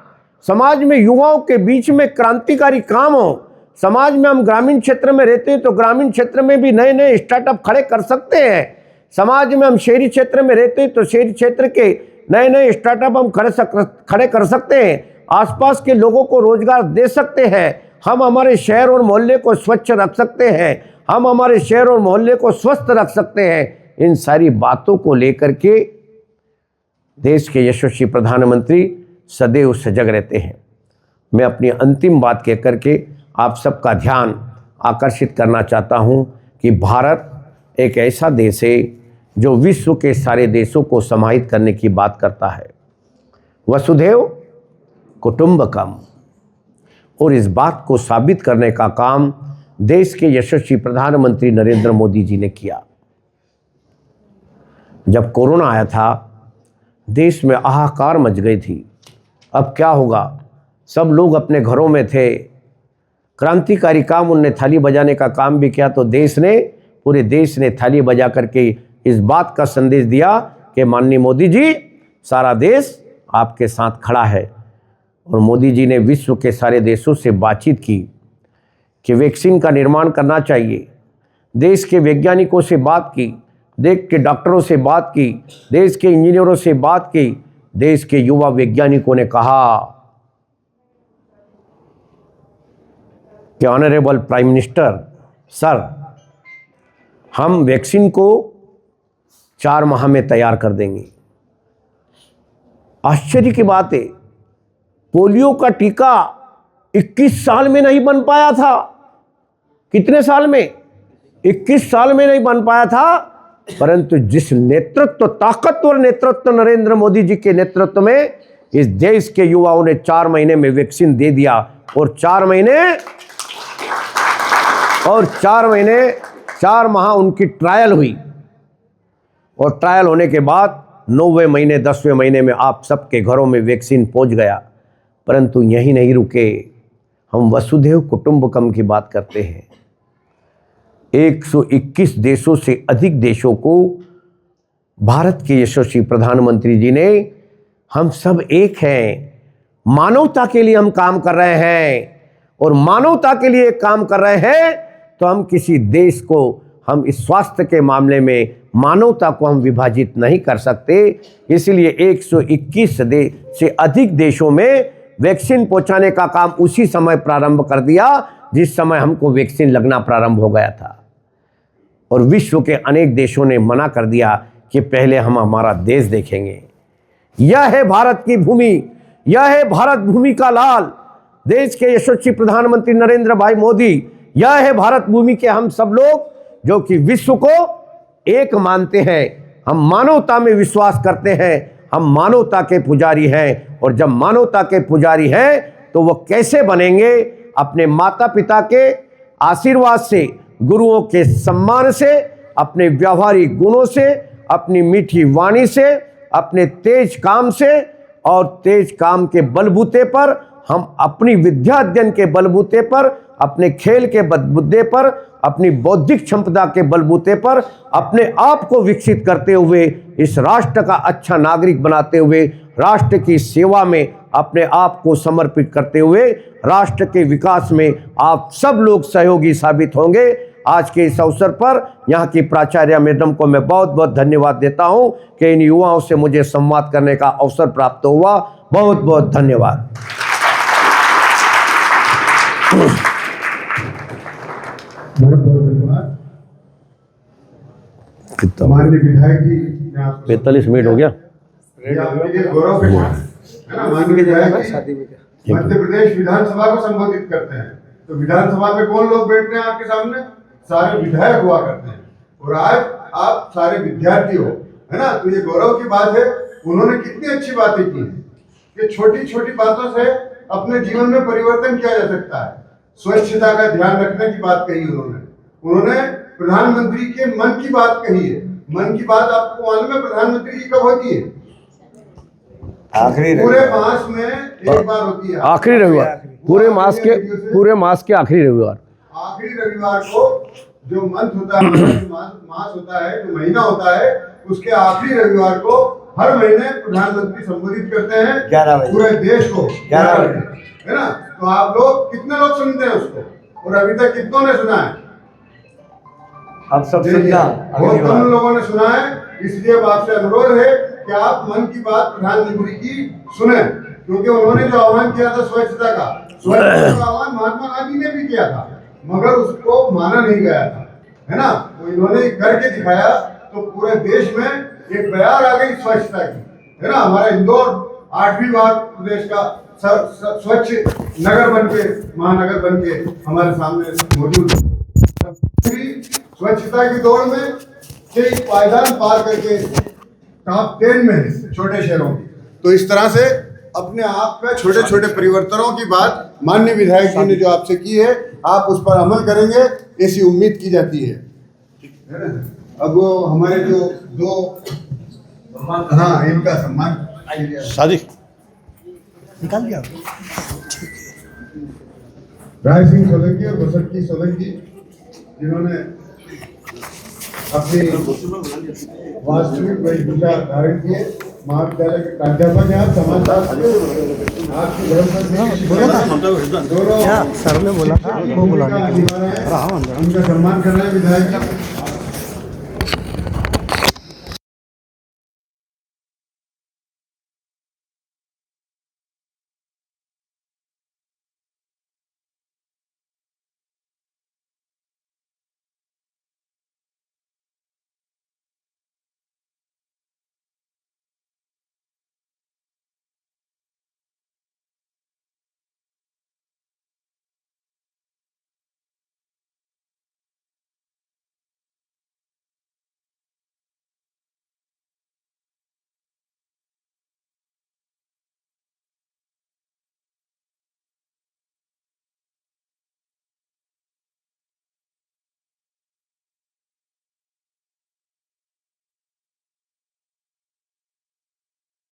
समाज में युवाओं के बीच में क्रांतिकारी काम हो। समाज में हम ग्रामीण क्षेत्र में रहते हैं तो ग्रामीण क्षेत्र में भी नए नए स्टार्टअप खड़े कर सकते हैं। समाज में हम शहरी क्षेत्र में रहते हैं तो शहरी क्षेत्र के नए नए स्टार्टअप हम खड़े कर सकते हैं, आसपास के लोगों को रोजगार दे सकते हैं। हम हमारे शहर और मोहल्ले को स्वच्छ रख सकते हैं, हम हमारे शहर और मोहल्ले को स्वस्थ रख सकते हैं। इन सारी बातों को लेकर के देश के यशस्वी प्रधानमंत्री सदैव सजग रहते हैं। मैं अपनी अंतिम बात कह करके आप सबका ध्यान आकर्षित करना चाहता हूं कि भारत एक ऐसा देश है जो विश्व के सारे देशों को समाहित करने की बात करता है, वसुधैव कुटुंबकम, और इस बात को साबित करने का काम देश के यशस्वी प्रधानमंत्री नरेंद्र मोदी जी ने किया। जब कोरोना आया था, देश में हाहाकार मच गई थी। अब क्या होगा? सब लोग अपने घरों में थे, क्रांतिकारी काम उनने थाली बजाने का काम भी किया, तो पूरे देश ने थाली बजा करके इस बात का संदेश दिया कि माननीय मोदी जी, सारा देश आपके साथ खड़ा है। और मोदी जी ने विश्व के सारे देशों से बातचीत की कि वैक्सीन का निर्माण करना चाहिए। देश के वैज्ञानिकों से बात की, देश के डॉक्टरों से बात की, देश के इंजीनियरों से बात की। देश के युवा वैज्ञानिकों ने कहा कि ऑनरेबल प्राइम मिनिस्टर सर, हम वैक्सीन को 4 माह में तैयार कर देंगे। आश्चर्य की बात है, पोलियो का टीका 21 साल में नहीं बन पाया था। कितने साल में? 21 साल में नहीं बन पाया था, परंतु जिस नेतृत्व, ताकतवर नेतृत्व नरेंद्र मोदी जी के नेतृत्व में इस देश के युवाओं ने 4 महीने में वैक्सीन दे दिया। और 4 माह उनकी ट्रायल हुई, और ट्रायल होने के बाद 9वें महीने 10वें महीने में आप सबके घरों में वैक्सीन पहुंच गया। परंतु यही नहीं रुके, हम वसुधैव कुटुंबकम की बात करते हैं। 121 देशों से अधिक देशों को भारत के यशस्वी प्रधानमंत्री जी ने, हम सब एक हैं, मानवता के लिए हम काम कर रहे हैं, और मानवता के लिए काम कर रहे हैं तो हम किसी देश को, हम इस स्वास्थ्य के मामले में मानवता को हम विभाजित नहीं कर सकते। इसलिए 121 से अधिक देशों में वैक्सीन पहुंचाने का काम उसी समय प्रारंभ कर दिया जिस समय हमको वैक्सीन लगना प्रारंभ हो गया था। और विश्व के अनेक देशों ने मना कर दिया कि पहले हम हमारा देश देखेंगे। यह है भारत की भूमि, यह है भारत भूमि का लाल, देश के यशस्वी प्रधानमंत्री नरेंद्र भाई मोदी। यह है भारत भूमि के हम सब लोग जो कि विश्व को एक मानते हैं। हम मानवता में विश्वास करते हैं, हम मानवता के पुजारी हैं। और जब मानवता के पुजारी हैं तो वो कैसे बनेंगे? अपने माता पिता के आशीर्वाद से, गुरुओं के सम्मान से, अपने व्यवहारिक गुणों से, अपनी मीठी वाणी से, अपने तेज काम से, और तेज काम के बलबूते पर, हम अपनी विद्या अध्ययन के बलबूते पर, अपने खेल के बलबूते पर, अपनी बौद्धिक क्षमता के बलबूते पर अपने आप को विकसित करते हुए, इस राष्ट्र का अच्छा नागरिक बनाते हुए, राष्ट्र की सेवा में अपने आप को समर्पित करते हुए राष्ट्र के विकास में आप सब लोग सहयोगी साबित होंगे। आज के इस अवसर पर यहाँ की प्राचार्य मैडम को मैं बहुत बहुत धन्यवाद देता हूँ कि इन युवाओं से मुझे संवाद करने का अवसर प्राप्त हुआ। बहुत बहुत धन्यवाद। बहुत बहुत धन्यवाद। माननीय विधायक जी, 45 मिनट हो गया। आपके गौरव के क्षण है ना। माननीय विधायक जी मध्य प्रदेश विधानसभा को संबोधित करते हैं, तो विधानसभा में कौन लोग बैठते हैं आपके सामने? सारे विधायक हुआ करते हैं, और आज आप सारे विद्यार्थी हो, है ना। तो ये गौरव की बात है। उन्होंने कितनी अच्छी बातें की हैं कि छोटी छोटी बातों से अपने जीवन में परिवर्तन किया जा सकता है। स्वच्छता का ध्यान रखने की बात कही उन्होंने प्रधानमंत्री के मन की बात कही है। मन की बात आपको मालूम है प्रधानमंत्री जी कब होती है? आखिरी पूरे मास में एक बार होती है, आखिरी रविवार, पूरे मास के आखिरी रविवार। आखिरी रविवार को जो मंथ होता है, मास होता है, जो महीना होता है, उसके आखिरी रविवार को हर महीने प्रधानमंत्री संबोधित करते हैं 11 बजे पूरे देश को, 11 बजे, है ना। तो आप लोग कितने लोग सुनते हैं उसको, और अभी तक कितनों ने सुना है? अब सब सुनना, बहुत कम लोगों ने सुना है। इसलिए आपसे अनुरोध है कि आप मन की बात प्रधानमंत्री की सुने, क्योंकि उन्होंने जो आह्वान किया था स्वच्छता का आह्वान महात्मा गांधी ने भी किया था, मगर उसको माना नहीं गया था, है ना। तो इन्होंने करके दिखाया, तो पूरे देश में एक बयार आ गई स्वच्छता की, है ना। हमारा इंदौर 8वीं बार प्रदेश का स्वच्छ नगर बनके, महानगर बनके हमारे सामने मौजूद है। स्वच्छता की दौड़ में कई पायदान पार करके टॉप 10 में है छोटे शहरों की। तो इस तरह से अपने आप में छोटे छोटे परिवर्तनों की बात माननीय विधायक जी ने जो आपसे की है, आप उस पर अमल करेंगे ऐसी उम्मीद की जाती है ना। अब वो हमारे जो दो, हाँ, इनका सम्मान शादी निकाल दिया। राय सिंह सोलंकी और बसंती सोलंकी जिन्होंने अपनी वास्तविक वेशभूषा धारण किए। महाविद्यालय के प्राध्यापक हैं आप, समाजशास्त्री, आपकी सर ने बोला था वो बुलाने के लिए उनका सम्मान कर रहे हैं विधायक।